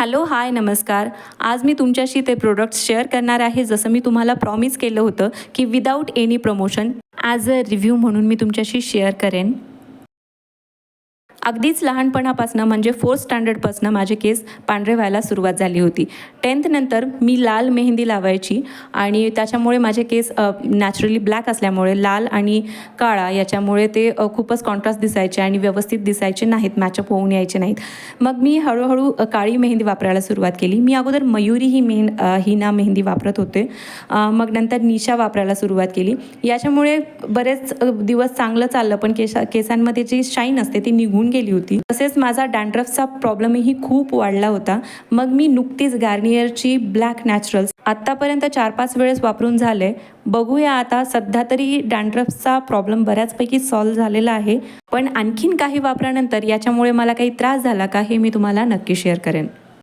Hello, हाय, नमस्कार. आज मी तुमच्याशी ते प्रोडक्ट्स शेअर करणार आहे. जसं मी तुम्हाला प्रॉमिस केलं होतं की without any promotion as a review म्हणून मी तुमच्याशी शेअर करेन. अगदीच लहानपणापासून म्हणजे 4th स्टँडर्डपासून माझे केस पांढरे व्हायला सुरुवात झाली होती. 10th नंतर मी लाल मेहंदी लावायची आणि त्याच्यामुळे माझे केस नॅचरली ब्लॅक असल्यामुळे लाल आणि काळा याच्यामुळे ते खूपच कॉन्ट्रास्ट दिसायचे आणि व्यवस्थित दिसायचे नाहीत, मॅचअप होऊन यायचे नाहीत. मग मी हळूहळू काळी मेहंदी वापरायला सुरुवात केली. मी अगोदर मयुरी ही मेहंदी वापरत होते. मग नंतर निशा वापरायला सुरुवात केली. याच्यामुळे बरेच दिवस चांगलं चाललं, पण केसांमध्ये जी शाईन असते ती निघून गेली होती. तसेच माझा डॅन्ड्रफचा प्रॉब्लेमही खूप वाढला होता. मग मी नुकतीच गार्नियरची ब्लॅक नॅचरल्स आत्तापर्यंत 4-5 वेळेस वापरून झाले. बघूया आता, सध्या तरी डॅन्ड्रफचा प्रॉब्लेम बऱ्याचपैकी सॉल्व्ह झालेला आहे. पण आणखीन काही वापरानंतर याच्यामुळे मला काही त्रास झाला का हे मी तुम्हाला नक्की शेअर करेन.